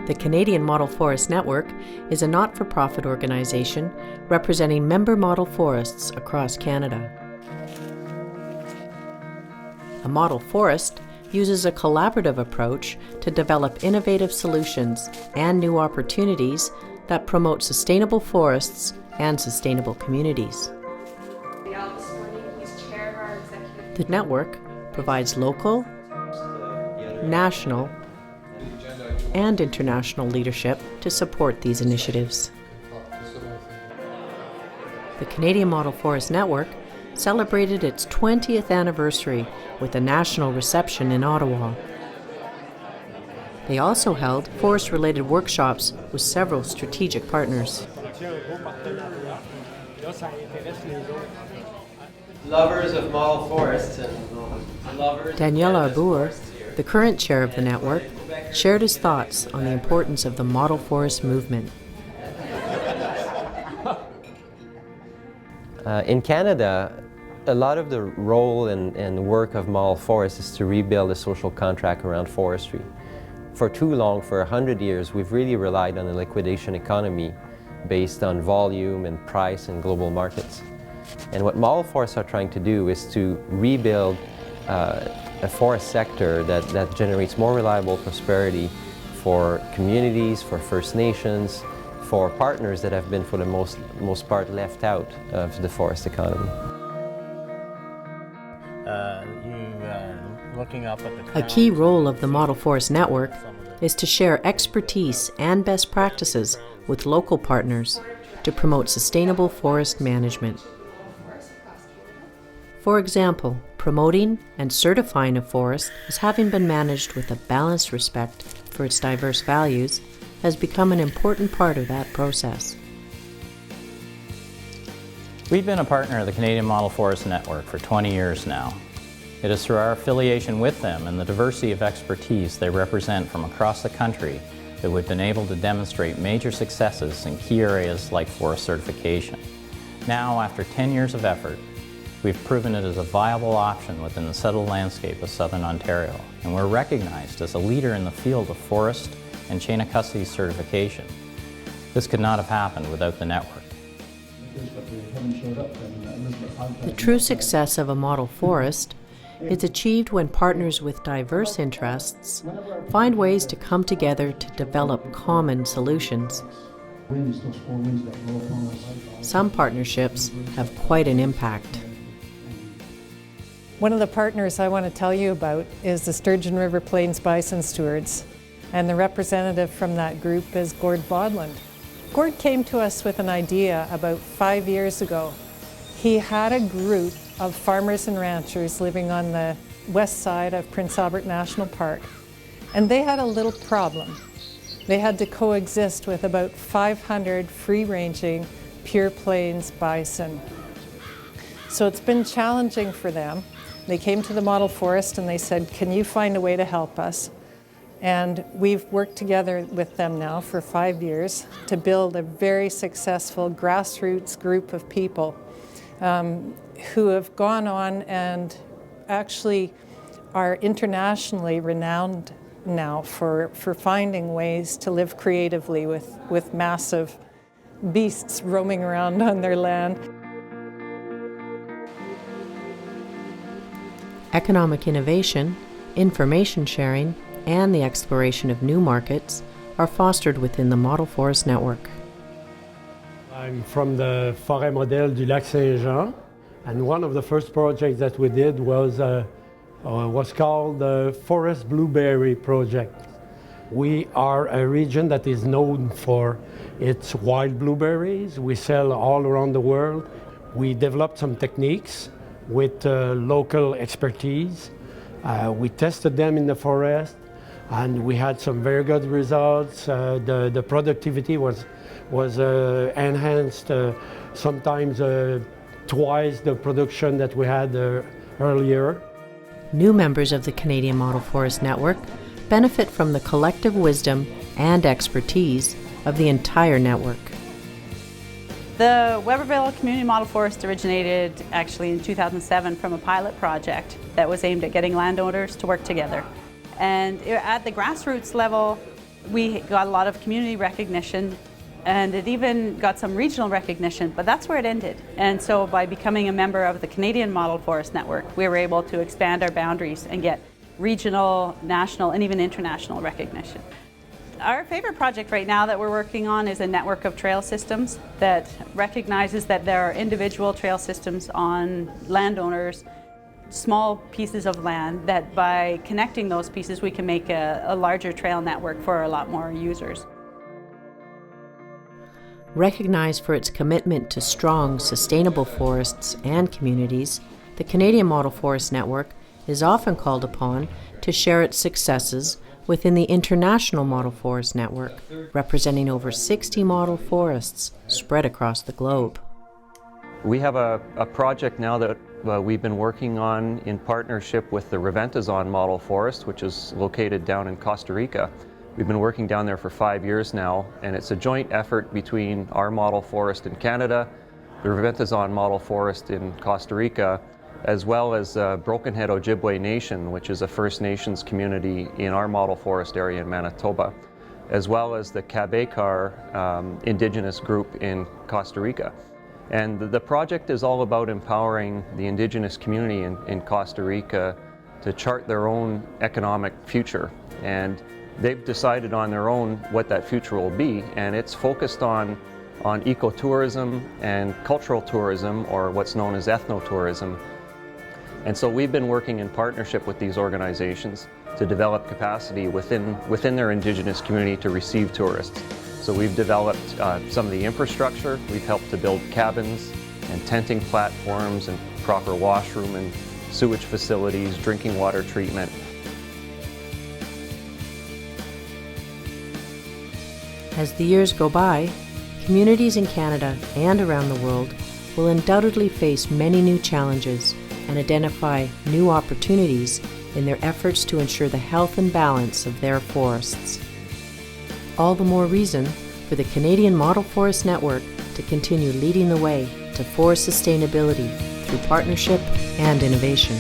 The Canadian Model Forest Network is a not-for-profit organization representing member model forests across Canada. A model forest uses a collaborative approach to develop innovative solutions and new opportunities that promote sustainable forests and sustainable communities. The network provides local, national, and international leadership to support these initiatives. The Canadian Model Forest Network celebrated its 20th anniversary with a national reception in Ottawa. They also held forest-related workshops with several strategic partners. Lovers of model forests and lovers... Daniela Abour, the current chair of the network, shared his thoughts on the importance of the model forest movement. In Canada, a lot of the role and work of model forests is to rebuild a social contract around forestry. For too long, for 100 years, we've really relied on a liquidation economy based on volume and price in global markets. And what model forests are trying to do is to rebuild a forest sector that generates more reliable prosperity for communities, for First Nations, for partners that have been, for the most part, left out of the forest economy. A key role of the Model Forest Network is to share expertise and best practices with local partners to promote sustainable forest management. For example, promoting and certifying a forest as having been managed with a balanced respect for its diverse values has become an important part of that process. We've been a partner of the Canadian Model Forest Network for 20 years now. It is through our affiliation with them and the diversity of expertise they represent from across the country that we've been able to demonstrate major successes in key areas like forest certification. Now, after 10 years of effort, we've proven it as a viable option within the settled landscape of Southern Ontario, and we're recognized as a leader in the field of forest and chain of custody certification. This could not have happened without the network. The true success of a model forest is achieved when partners with diverse interests find ways to come together to develop common solutions. Some partnerships have quite an impact. One of the partners I want to tell you about is the Sturgeon River Plains Bison Stewards, and the representative from that group is Gord Bodland. Gord came to us with an idea about 5 years ago. He had a group of farmers and ranchers living on the west side of Prince Albert National Park, and they had a little problem. They had to coexist with about 500 free-ranging pure plains bison. So it's been challenging for them. They came to the model forest and they said, can you find a way to help us? And we've worked together with them now for 5 years to build a very successful grassroots group of people who have gone on and actually are internationally renowned now for finding ways to live creatively with massive beasts roaming around on their land. Economic innovation, information sharing, and the exploration of new markets are fostered within the Model Forest Network. I'm from the Forêt Modèle du Lac Saint-Jean, and one of the first projects that we did was called the Forest Blueberry Project. We are a region that is known for its wild blueberries. We sell all around the world. We developed some techniques with local expertise. We tested them in the forest, and we had some very good results. The productivity was enhanced, sometimes twice the production that we had earlier. New members of the Canadian Model Forest Network benefit from the collective wisdom and expertise of the entire network. The Weberville Community Model Forest originated actually in 2007 from a pilot project that was aimed at getting landowners to work together. And at the grassroots level, We got a lot of community recognition, and it even got some regional recognition, but that's where it ended. And so by becoming a member of the Canadian Model Forest Network, we were able to expand our boundaries and get regional, national, and even international recognition. Our favorite project right now that we're working on is a network of trail systems that recognizes that there are individual trail systems on landowners, small pieces of land, that by connecting those pieces we can make a larger trail network for a lot more users. Recognized for its commitment to strong, sustainable forests and communities, the Canadian Model Forest Network is often called upon to share its successes within the International Model Forest Network, representing over 60 model forests spread across the globe. We have a project now that we've been working on in partnership with the Reventazon Model Forest, which is located down in Costa Rica. We've been working down there for 5 years now, and it's a joint effort between our model forest in Canada, the Reventazon Model Forest in Costa Rica, as well as Broken Head Ojibwe Nation, which is a First Nations community in our model forest area in Manitoba, as well as the Cabekar indigenous group in Costa Rica. And the project is all about empowering the indigenous community in Costa Rica to chart their own economic future. And they've decided on their own what that future will be, and it's focused on ecotourism and cultural tourism, or what's known as ethnotourism. And so we've been working in partnership with these organizations to develop capacity within their indigenous community to receive tourists. So we've developed some of the infrastructure. We've helped to build cabins and tenting platforms and proper washroom and sewage facilities, drinking water treatment. As the years go by, communities in Canada and around the world will undoubtedly face many new challenges and identify new opportunities in their efforts to ensure the health and balance of their forests. All the more reason for the Canadian Model Forest Network to continue leading the way to forest sustainability through partnership and innovation.